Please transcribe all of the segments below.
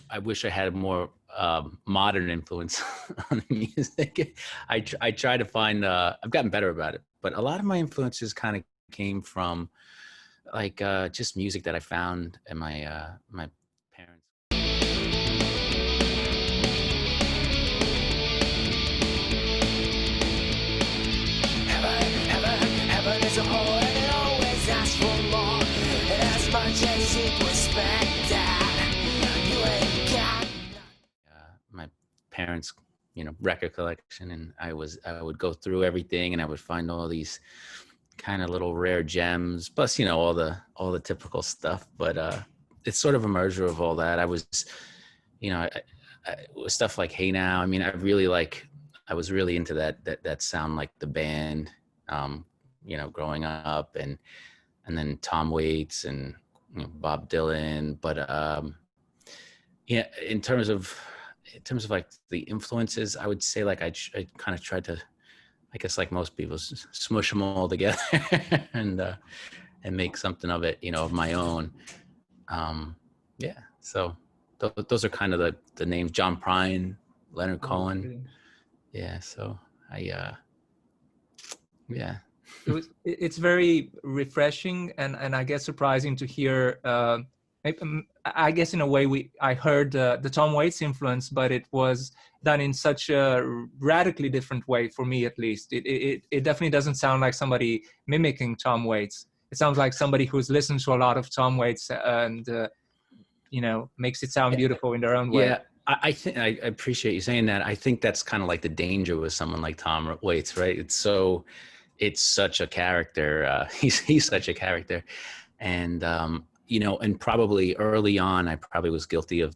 I wish I had a more modern influence on the music. I try to find. I've gotten better about it, but a lot of my influences kind of came from like just music that I found in my parents. Heaven is a hole and it always asks for more. And as much as it respect that, you ain't got My parents, record collection, and I would go through everything, and I would find all these kind of little rare gems, plus all the typical stuff. But it's sort of a merger of all that. I was, stuff like Hey Now. I mean, I was really into that sound, like the band, growing up, and then Tom Waits and Bob Dylan. But yeah, in terms of like the influences, I would say like I kind of tried to, I guess like most people, smush them all together and make something of it, of my own. Yeah, so those are kind of the names: John Prine, Leonard Cohen. Brilliant. Yeah, so yeah. It's very refreshing and I guess surprising to hear. I guess in a way I heard the Tom Waits influence, but it was done in such a radically different way for me, at least. It definitely doesn't sound like somebody mimicking Tom Waits. It sounds like somebody who's listened to a lot of Tom Waits and makes it sound beautiful in their own way. Yeah, I think I appreciate you saying that. I think that's kind of like the danger with someone like Tom Waits, right? It's such a character. He's such a character, and and probably early on, I probably was guilty of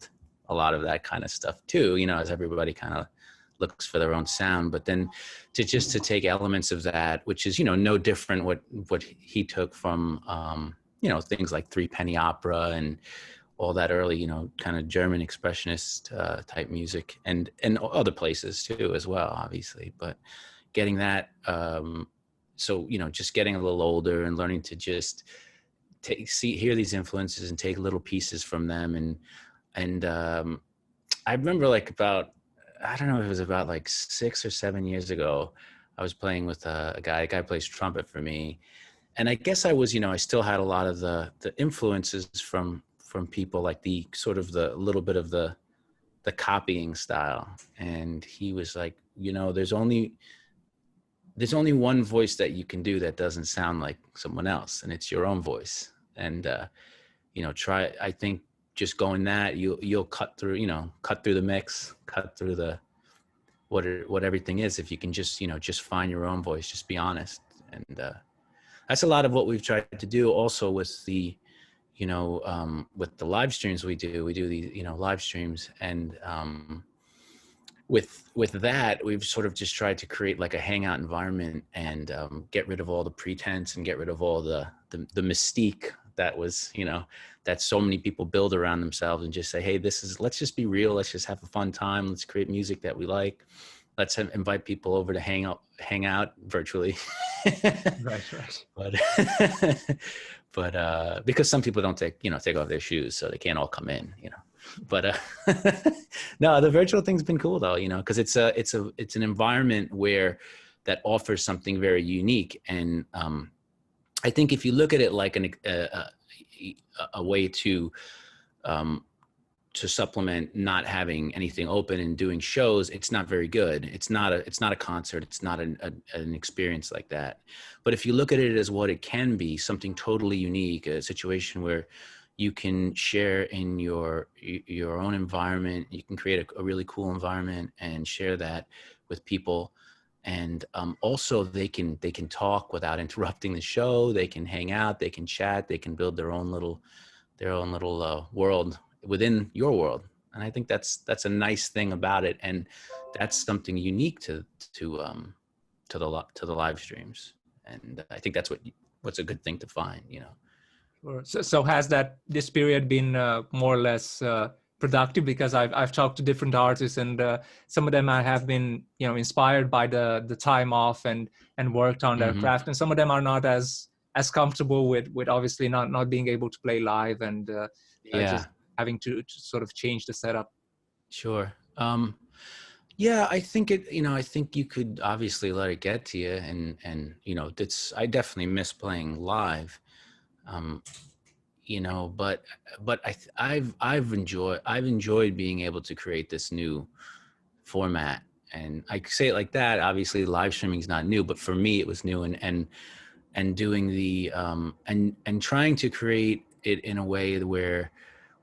a lot of that kind of stuff too. As everybody kind of looks for their own sound, but then to take elements of that, which is no different what he took from things like Three Penny Opera and all that early kind of German expressionist type music, and other places too as well, obviously. But getting that. So, just getting a little older and learning to just hear these influences and take little pieces from them. And I remember like about, I don't know if it was about like 6 or 7 years ago, I was playing with a guy plays trumpet for me. And I guess I was, I still had a lot of the influences from people like the sort of the little bit of the copying style. And he was like, there's only one voice that you can do that doesn't sound like someone else, and it's your own voice. And try. I think just going that you'll cut through the mix, cut through what everything is, if you can just find your own voice, just be honest. And that's a lot of what we've tried to do. Also with the with the live streams we do these live streams, and with that, we've sort of just tried to create like a hangout environment and get rid of all the pretense and get rid of all the mystique that was, that so many people build around themselves, and just say, hey, let's just be real. Let's just have a fun time. Let's create music that we like. Let's invite people over to hang out virtually. Right. But because some people don't take off their shoes, so they can't all come in, But no, the virtual thing's been cool though, because it's an environment where that offers something very unique. And I think if you look at it like a way to supplement not having anything open and doing shows, it's not very good. It's not a concert. It's not an experience like that. But if you look at it as what it can be, something totally unique, a situation where you can share in your own environment, you can create a really cool environment and share that with people. And also they can talk without interrupting the show. They can hang out, they can chat, they can build their own little world within your world. And I think that's a nice thing about it. And that's something unique to the live streams. And I think that's what's a good thing to find, Sure. So has this period been more or less productive? Because I've talked to different artists, and some of them have been inspired by the time off and worked on their craft, and some of them are not as comfortable with obviously not being able to play live and just having to sort of change the setup? Sure. Yeah, I think I think you could obviously let it get to you, and I definitely miss playing live. Um, but I've enjoyed being able to create this new format. And I say it like that. Obviously, live streaming is not new, but for me, it was new. And doing the and trying to create it in a way where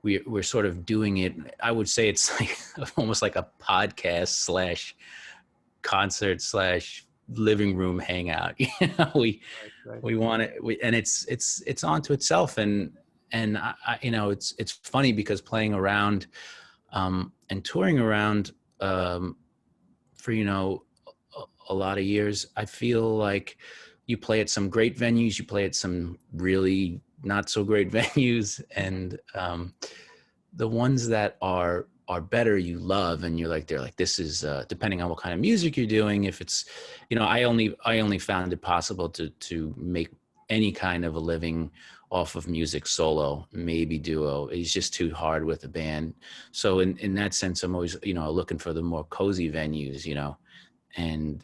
we're sort of doing it. I would say it's like almost like a podcast slash concert slash living room hangout. We Right. we want it, and it's onto itself. And it's funny because playing around and touring around for a lot of years, I feel like you play at some great venues, you play at some really not so great venues, and the ones that are better you love, and they're like, this is depending on what kind of music you're doing. If it's I only found it possible to make any kind of a living off of music solo, maybe duo. It's just too hard with a band. So in that sense, I'm always looking for the more cozy venues, and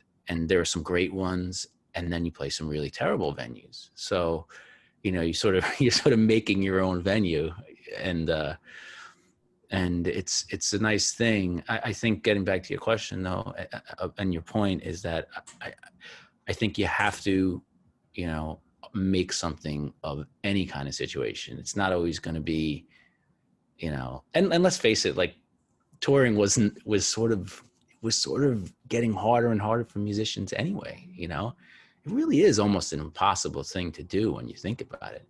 there are some great ones, and then you play some really terrible venues. So you're sort of making your own venue. And it's a nice thing. I think, getting back to your question though, and your point, is that I think you have to make something of any kind of situation. It's not always going to be and let's face it, like, touring was sort of getting harder and harder for musicians anyway. It really is almost an impossible thing to do when you think about it.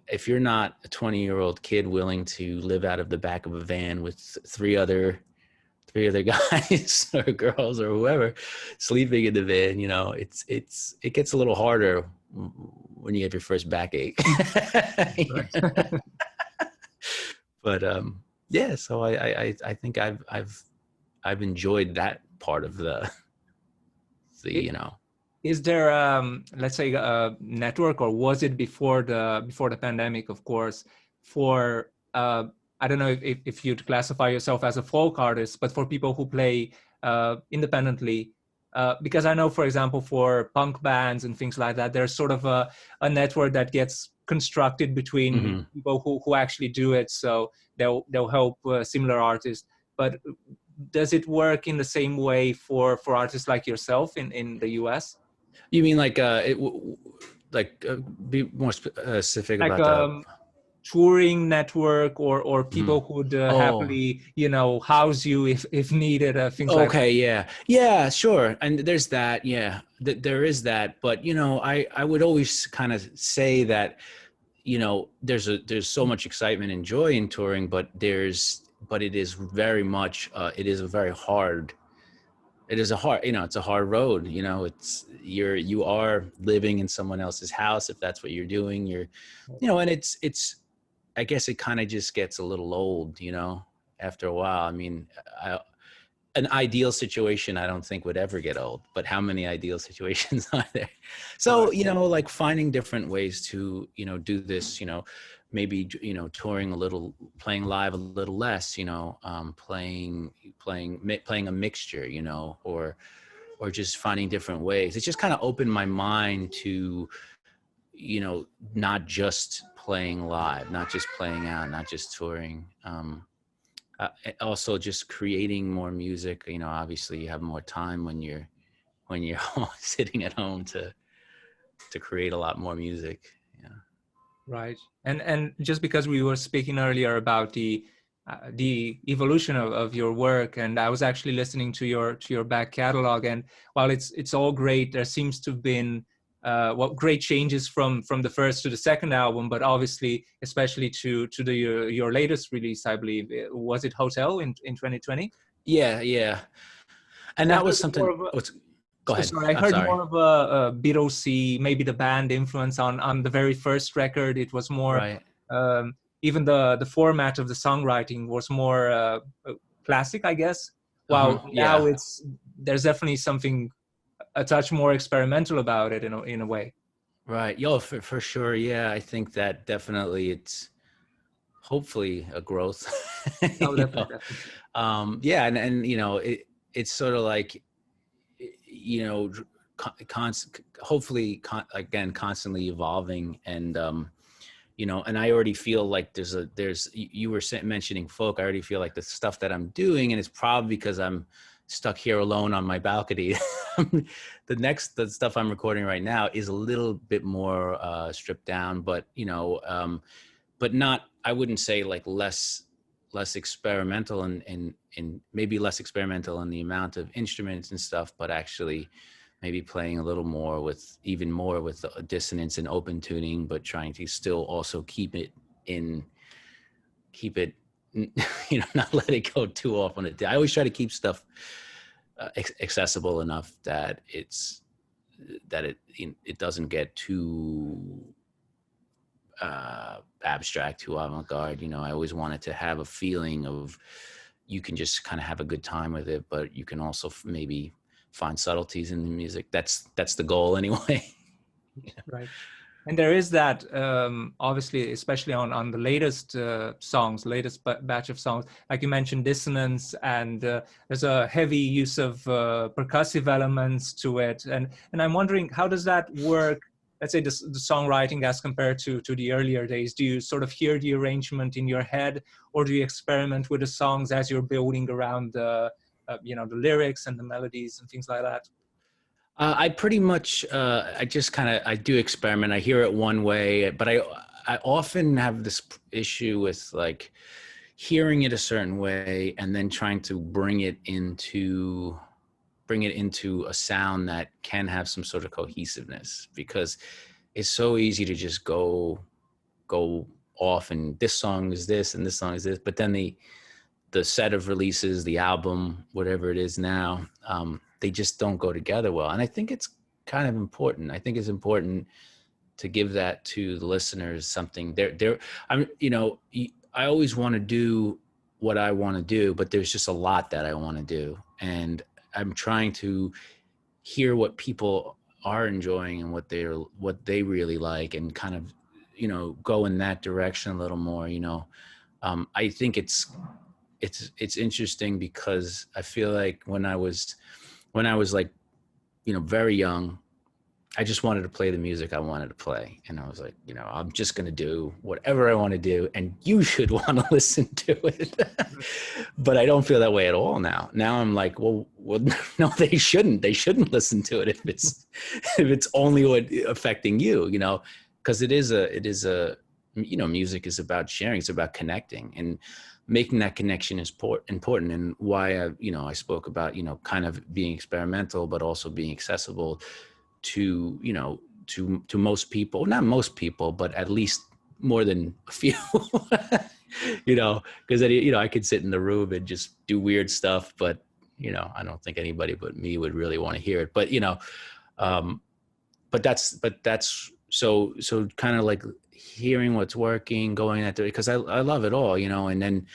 If you're not a 20-year-old kid willing to live out of the back of a van with three other guys or girls or whoever sleeping in the van, it gets a little harder when you have your first backache. But yeah, so I think I've enjoyed that part of the Is there, let's say, a network, or was it before the pandemic, of course, for I don't know if you'd classify yourself as a folk artist, but for people who play independently, because I know, for example, for punk bands and things like that, there's sort of a network that gets constructed between people who actually do it, so they'll help similar artists. But does it work in the same way for artists like yourself in the US? You mean like be more specific Like about touring network, or people who'd happily house you if needed, things like that. Okay, yeah, sure. And there's that, yeah, there is that. But I would always kind of say that there's so much excitement and joy in touring, but it is very much it's a hard road. You are living in someone else's house, if that's what you're doing. And it's I guess it kind of just gets a little old, after a while. I mean, an ideal situation I don't think would ever get old, but how many ideal situations are there? So, like finding different ways to, do this, maybe, touring a little, playing live a little less, playing a mixture, or just finding different ways. It just kind of opened my mind to, not just playing live, not just playing out, not just touring. Also just creating more music. Obviously you have more time when you're sitting at home to create a lot more music. Yeah. Right. And just because we were speaking earlier about the evolution of your work, and I was actually listening to your back catalog, and while it's all great, there seems to have been great changes from the first to the second album, but obviously especially to your latest release, I believe. Was it Hotel in 2020? Yeah. And that was something. Go ahead. Sorry, I heard more of a Beatlesy, maybe the band influence on the very first record. It was more, right. Even the format of the songwriting was more classic, I guess. While now there's definitely something a touch more experimental about it in a way. Right. For sure. Yeah. I think that definitely it's hopefully a growth. Oh, you know, definitely. yeah, and you know, it's sort of like, you know, hopefully again constantly evolving, and you know, and I already feel like you were mentioning folk. I already feel like the stuff that I'm doing, and it's probably because I'm stuck here alone on my balcony. The stuff I'm recording right now is a little bit more stripped down, but you know, but not, I wouldn't say like less experimental, and maybe less experimental in the amount of instruments and stuff, but actually maybe playing a little more with, even more with dissonance and open tuning, but trying to still also keep it, you know, not let it go too off on it. I always try to keep stuff accessible enough that it doesn't get too abstract, too avant-garde. You know, I always wanted to have a feeling of, you can just kind of have a good time with it, but you can also maybe find subtleties in the music. That's the goal anyway. Yeah. Right. And there is that, obviously, especially on the latest songs, latest batch of songs, like you mentioned, dissonance, and there's a heavy use of percussive elements to it. And I'm wondering, how does that work? Let's say the songwriting as compared to the earlier days. Do you sort of hear the arrangement in your head, or do you experiment with the songs as you're building around the, you know, the lyrics and the melodies and things like that? I pretty much, I just kind of, I do experiment. I hear it one way, but I often have this issue with like hearing it a certain way and then trying to bring it into a sound that can have some sort of cohesiveness, because it's so easy to just go off, and this song is this and this song is this, but then the set of releases, the album, whatever it is now, they just don't go together well. And I think it's kind of important. I think it's important to give that to the listeners, something I'm, you know, I always want to do what I want to do, but there's just a lot that I want to do. And I'm trying to hear what people are enjoying and what they really like, and kind of, you know, go in that direction a little more, you know. I think it's interesting, because I feel like when I was like, you know, very young, I just wanted to play the music I wanted to play. And I was like, you know, I'm just going to do whatever I want to do, and you should want to listen to it. But I don't feel that way at all now. Now I'm like, well, no, they shouldn't listen to it if it's only what affecting you, you know, because it is a, you know, music is about sharing. It's about connecting, and making that connection is important. And why I spoke about, you know, kind of being experimental, but also being accessible to, you know, to most people, not most people, but at least more than a few, you know, because, you know, I could sit in the room and just do weird stuff, but, you know, I don't think anybody but me would really want to hear it. But, you know, but that's so kind of like hearing what's working, going at it, because I love it all, you know, and then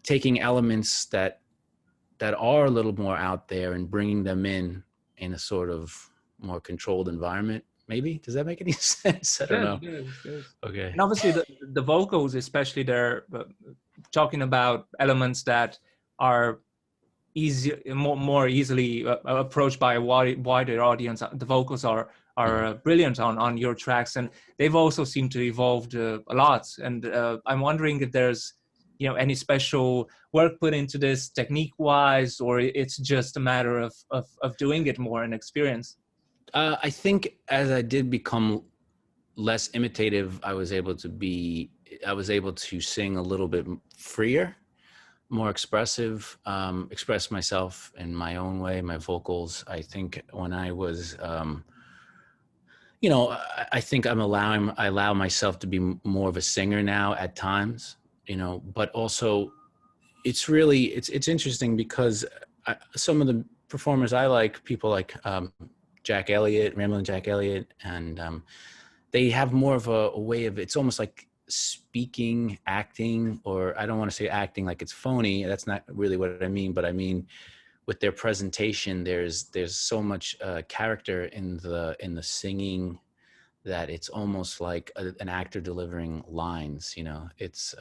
taking elements that are a little more out there and bringing them in a sort of more controlled environment. Maybe, does that make any sense? I don't know. Yes. Okay. And obviously the vocals, especially, they're talking about elements that are more easily approached by a wider audience. The vocals are brilliant on your tracks, and they've also seemed to evolve a lot. And I'm wondering if there's, you know, any special work put into this technique-wise, or it's just a matter of doing it more and experience. I think as I did become less imitative, I was able to sing a little bit freer, more expressive, express myself in my own way, my vocals. I think when I was, you know, I think I allow myself to be more of a singer now at times, you know, but also it's interesting, because some of the performers I like, people like Jack Elliott, Ramblin' Jack Elliott, and they have more of a way of, it's almost like speaking, acting, or I don't want to say acting like it's phony. That's not really what I mean, but I mean with their presentation, there's so much character in the singing that it's almost like an actor delivering lines. It's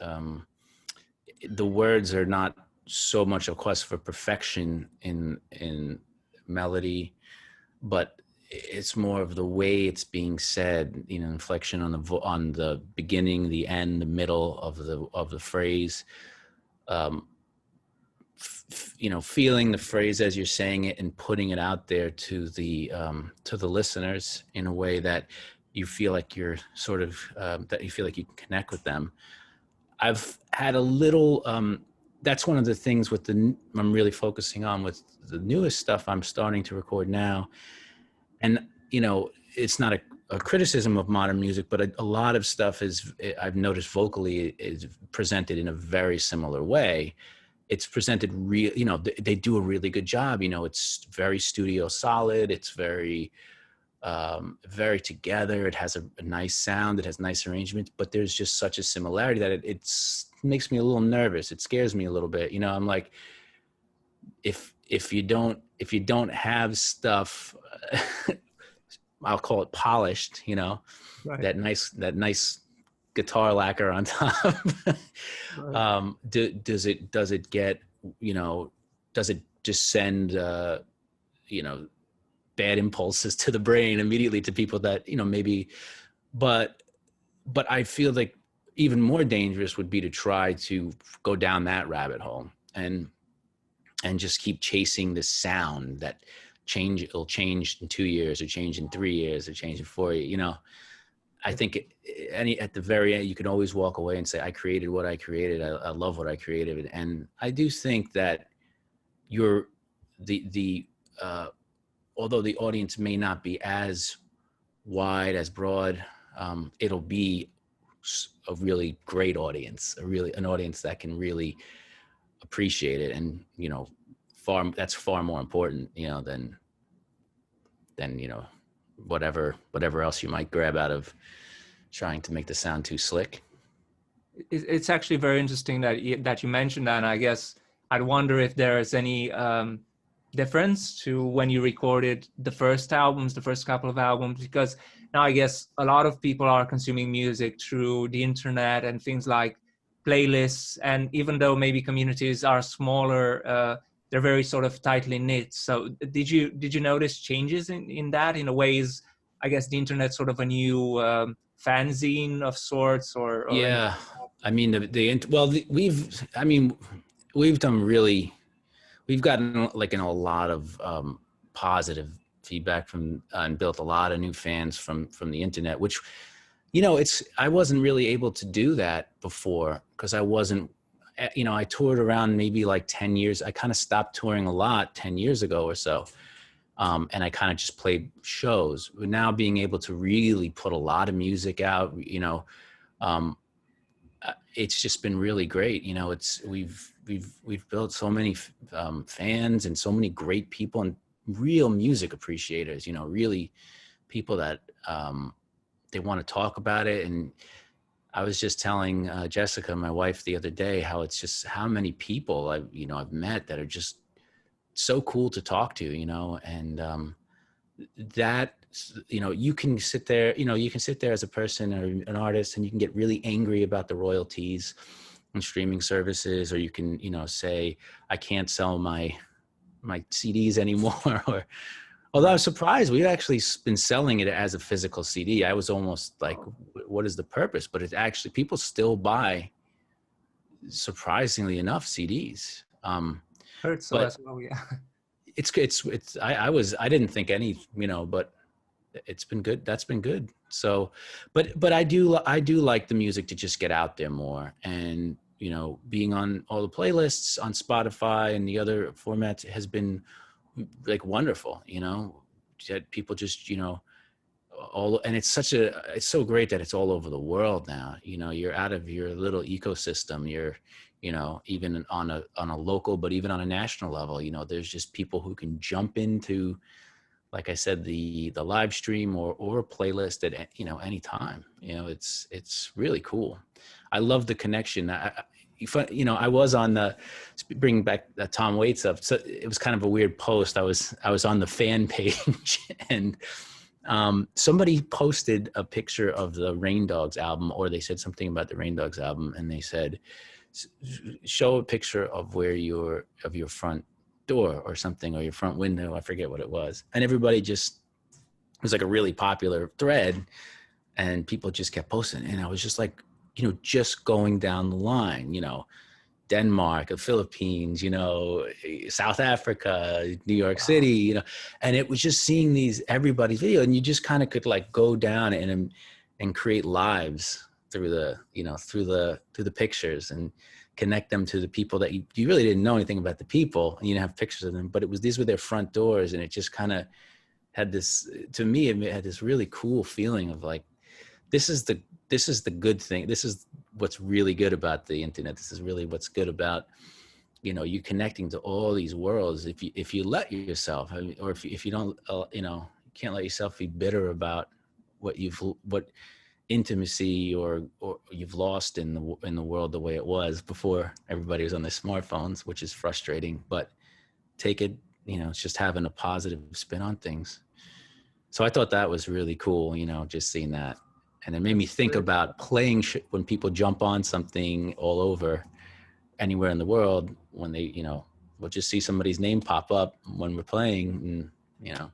the words are not so much a quest for perfection in melody, but it's more of the way it's being said, inflection on on the beginning, the end, the middle of the phrase, feeling the phrase as you're saying it and putting it out there to the listeners in a way that you feel like you're sort of that you feel like you can connect with them. I've had a little that's one of the things I'm really focusing on with the newest stuff I'm starting to record now. And it's not a criticism of modern music, but a lot of stuff I've noticed vocally is presented in a very similar way. It's presented they do a really good job. It's very studio solid. It's very very together. It has a nice sound. It has nice arrangement, but there's just such a similarity that it makes me a little nervous. It scares me a little bit. I'm like, if you don't have stuff, I'll call it polished, Right. that nice guitar lacquer on top. Right. Does it get, does it just send, bad impulses to the brain immediately to people that, maybe, but I feel like even more dangerous would be to try to go down that rabbit hole and just keep chasing this sound that it'll change in 2 years or change in 3 years or change in 4 years. I think at the very end, you can always walk away and say, I created what I created. I love what I created. And I do think that although the audience may not be as wide, as broad, it'll be a really great audience, an audience that can really appreciate it. And, that's far more important, than whatever else you might grab out of trying to make the sound too slick. It's actually very interesting that you mentioned that. And I guess I'd wonder if there's any difference to when you recorded the first couple of albums, because now I guess a lot of people are consuming music through the internet and things like playlists. And even though maybe communities are smaller, they're very sort of tightly knit. So did you notice changes in that? In a ways, I guess the internet sort of a new fanzine of sorts, or yeah. I mean, we've done really, we've gotten like a lot of positive feedback from and built a lot of new fans from the internet, which, I wasn't really able to do that before because I wasn't, I toured around maybe like 10 years. I kind of stopped touring a lot 10 years ago or so. And I kind of just played shows. But now being able to really put a lot of music out, it's just been really great. We've built so many fans and so many great people and real music appreciators, really people that they want to talk about it. And I was just telling Jessica, my wife, the other day, how it's just how many people I've met that are just so cool to talk to, and that, you can sit there as a person or an artist and you can get really angry about the royalties and streaming services, or you can, say, I can't sell my CDs anymore. Or, although I was surprised, we've actually been selling it as a physical CD. I was almost like, what is the purpose? But it's actually, people still buy, surprisingly enough, CDs. hurts so as well, yeah. I didn't think any, but it's been good. That's been good. So, but I do like the music to just get out there more, and, being on all the playlists on Spotify and the other formats has been like wonderful, that people just, and it's so great that it's all over the world now. You're out of your little ecosystem. You're, even on a local, but even on a national level, there's just people who can jump into, like I said, the live stream or a playlist at, any time. It's really cool. I love the connection. I was on bringing back Tom Waits up. So it was kind of a weird post. I was on the fan page and Somebody posted a picture of the Rain Dogs album, or they said something about the Rain Dogs album, and they said, show a picture of where your front door or something, or your front window. I forget what it was. And everybody just, it was like a really popular thread, and people just kept posting. And I was just like, just going down the line, Denmark, the Philippines, South Africa, New York City, and it was just seeing everybody's video, and you just kind of could like go down and create lives through the pictures and connect them to the people that you really didn't know anything about the people, and you have pictures of them, but these were their front doors, and it just kind of had this, to me, it had this really cool feeling of like, this is the good thing. This is what's really good about the internet. This is really what's good about, you connecting to all these worlds. If you let yourself, or if you don't, you can't let yourself be bitter about what intimacy or you've lost in the world the way it was before everybody was on their smartphones, which is frustrating, but take it, it's just having a positive spin on things. So I thought that was really cool, just seeing that. And it made me think about playing when people jump on something all over, anywhere in the world, when they, we'll just see somebody's name pop up when we're playing, and,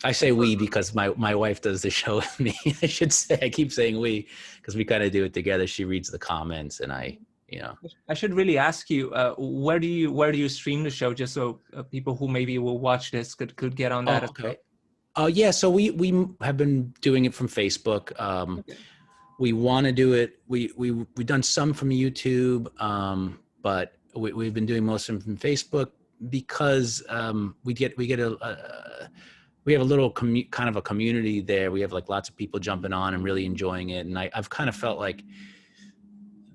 I say we because my wife does the show with me. I keep saying we because we kind of do it together. She reads the comments, and I should really ask you, where do you stream the show, just so people who maybe will watch this could get on that as well? Yeah, so we have been doing it from Facebook. Okay. We want to do it. We've done some from YouTube, but we've been doing most of them from Facebook because we have a little kind of a community there. We have like lots of people jumping on and really enjoying it. And I've kind of felt like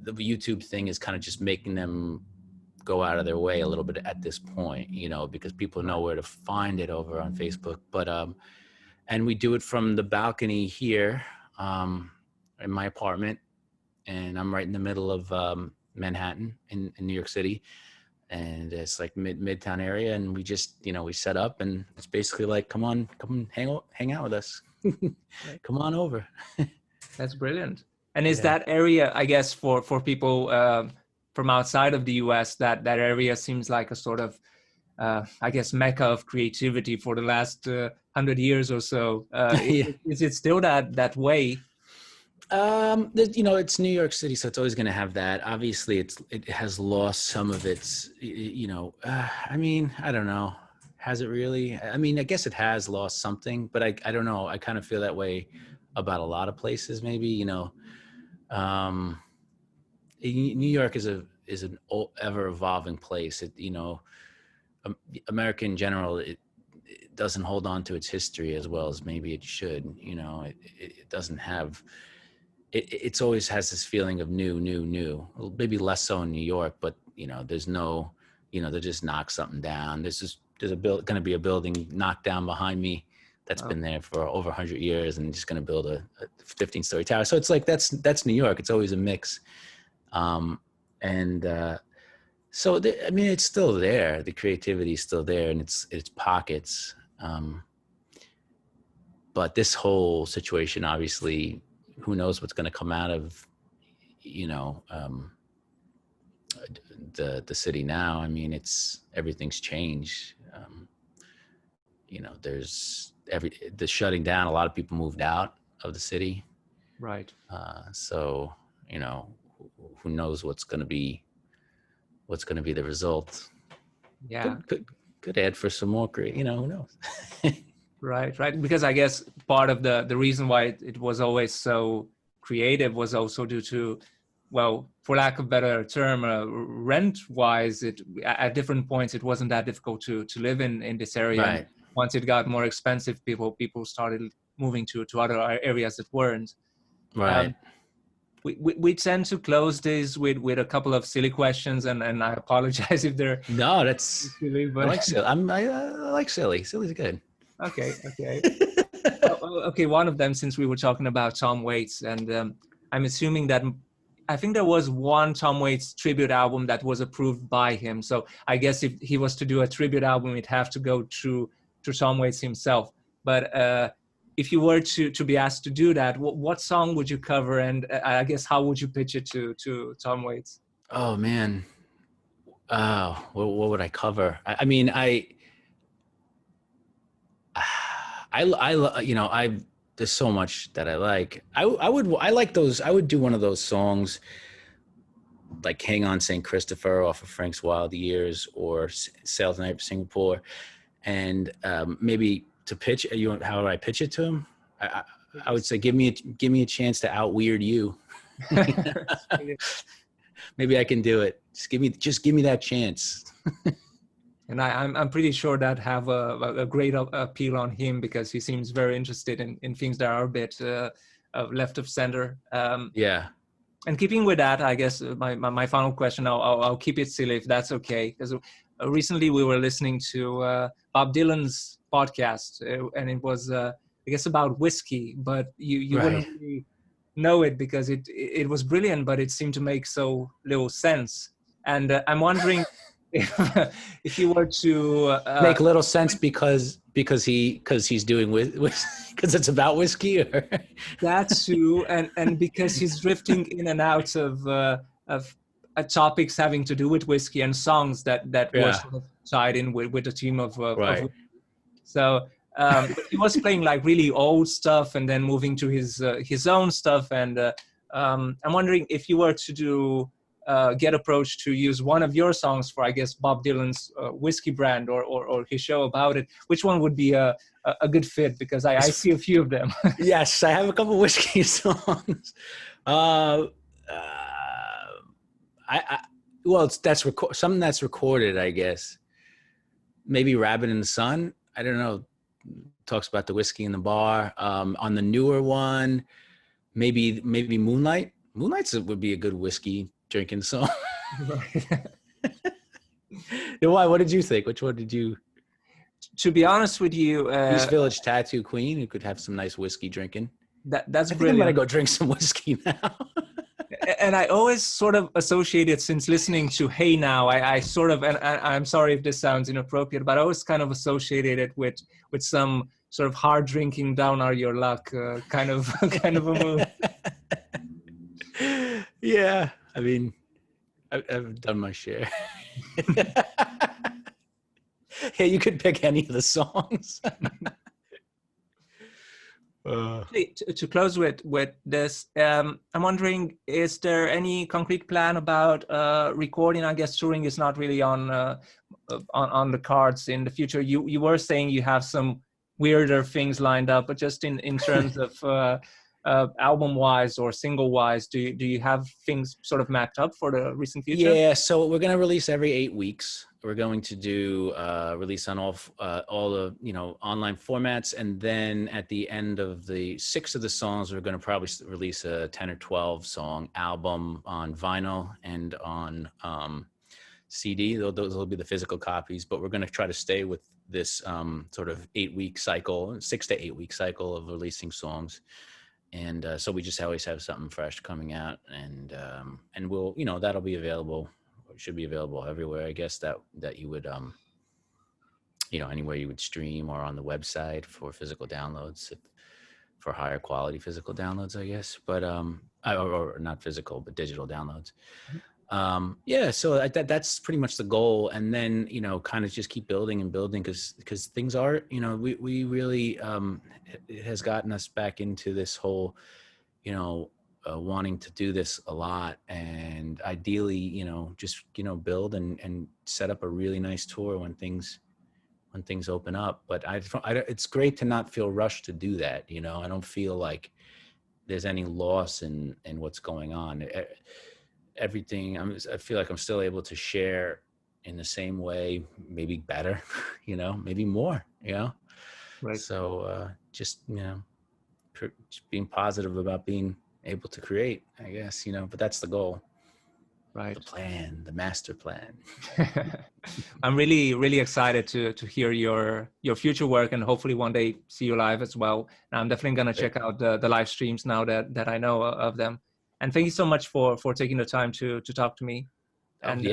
the YouTube thing is kind of just making them go out of their way a little bit at this point, because people know where to find it over on Facebook. But, and we do it from the balcony here in my apartment, and I'm right in the middle of Manhattan in New York City. And it's like midtown area, and we just, we set up, and it's basically like, come on, hang out with us. Come on over. That's brilliant. And is that area, I guess, for people from outside of the US, that area seems like a sort of, I guess, mecca of creativity for the last 100 years or so. Is it still that way? It's New York City, so it's always going to have that. Obviously, it has lost some of its, I mean, I don't know. Has it really? I mean, I guess it has lost something, but I don't know. I kind of feel that way about a lot of places, maybe, New York is an ever evolving place. America in general, it doesn't hold on to its history as well as maybe it should. It doesn't have. It's always has this feeling of new. Maybe less so in New York, but there's no, they just knock something down. There's going to be a building knocked down behind me that's been there for over 100 years, and just going to build a 15-story tower. So it's like that's New York. It's always a mix, so I mean, it's still there. The creativity is still there, and it's pockets. But this whole situation, obviously, who knows what's going to come out of, the city now. I mean, everything's changed. There's the shutting down. A lot of people moved out of the city. Right. So, who knows what's going to be the result. Yeah. Could add for some more who knows. Right. Because I guess part of the reason why it was always so creative was also due to, well, for lack of a better term, rent-wise, at different points, it wasn't that difficult to live in this area. Right. Once it got more expensive, people started moving to other areas that weren't. Right. We tend to close this with a couple of silly questions, and I apologize if they're no, that's silly, but I like silly. I like silly. Silly's good. Okay. Okay. One of them, since we were talking about Tom Waits, and I'm assuming that I think there was one Tom Waits tribute album that was approved by him. So I guess if he was to do a tribute album, it'd have to go through Tom Waits himself. But if you were to be asked to do that, what song would you cover, and I guess how would you pitch it to Tom Waits? Oh man, what would I cover? I mean, you know, there's so much that I like. I like those. I would do one of those songs like "Hang On, St. Christopher" off of Frank's Wild Years, or "Sail Tonight for Singapore," and maybe to pitch. How do I pitch it to him? I would say, give me a chance to out weird you. Maybe I can do it. Just give me that chance. And I'm pretty sure that have a great appeal on him, because he seems very interested in things that are a bit left of center. Yeah. And keeping with that, I guess my final question, I'll keep it silly if that's okay. Because recently we were listening to Bob Dylan's podcast, and it was I guess about whiskey, but you Right. wouldn't really know it because it was brilliant, but it seemed to make so little sense. And I'm wondering if you were to make little sense because he's doing because it's about whiskey, or that too, and because he's drifting in and out of topics having to do with whiskey and songs that Yeah. were sort of tied in with the theme of Right. so he was playing like really old stuff and then moving to his own stuff, and I'm wondering if you were to do get approached to use one of your songs for, I guess, Bob Dylan's whiskey brand or his show about it, which one would be a good fit? Because I see a few of them. Yes, I have a couple whiskey songs. Well, that's something that's recorded, I guess. Maybe "Rabbit in the Sun." I don't know. Talks about the whiskey in the bar. On the newer one, maybe "Moonlight." "Moonlight" would be a good whiskey drinking song. Why? What did you think? Which one did you? To be honest with you, East Village Tattoo Queen, who could have some nice whiskey drinking. That's I think brilliant. I'm gonna go drink some whiskey now. And I always sort of associated, since listening to "Hey Now," I sort of, and I'm sorry if this sounds inappropriate, but I always kind of associated it with some sort of hard drinking, down are your luck kind of a mood. Yeah, I mean, I've done my share. Yeah, you could pick any of the songs. To close with this, I'm wondering, is there any concrete plan about recording? I guess touring is not really on the cards in the future. You were saying you have some weirder things lined up, but just in terms of album wise or single wise, do you have things sort of mapped up for the recent future? Yeah, so we're gonna release every 8 weeks. We're going to do release on all the online formats, and then at the end of the 6 of the songs, we're going to probably release a 10 or 12 song album on vinyl and on CD. Those will be the physical copies, but we're going to try to stay with this sort of 8-week cycle, 6 to 8 week cycle of releasing songs. And so we just always have something fresh coming out, and we'll, that'll be available. Should be available everywhere, I guess, that you would anywhere you would stream, or on the website for physical downloads, for higher quality physical downloads, I guess, but or not physical but digital downloads. Yeah, so that's pretty much the goal, and then kind of just keep building and building, because things are, we really it has gotten us back into this whole wanting to do this a lot, and ideally just build and set up a really nice tour when things open up. But it's great to not feel rushed to do that. I don't feel like there's any loss in what's going on. Everything, I feel like I'm still able to share in the same way, maybe better, maybe more, Right. So just being positive about being able to create, I guess, but that's the goal. Right. The plan, the master plan. I'm really, really excited to hear your future work, and hopefully one day see you live as well. And I'm definitely going to check out the live streams now that I know of them. And thank you so much for taking the time to talk to me. And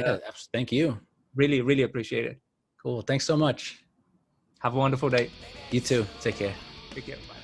Thank you. Really, really appreciate it. Cool. Thanks so much. Have a wonderful day. You too. Take care. Take care. Bye.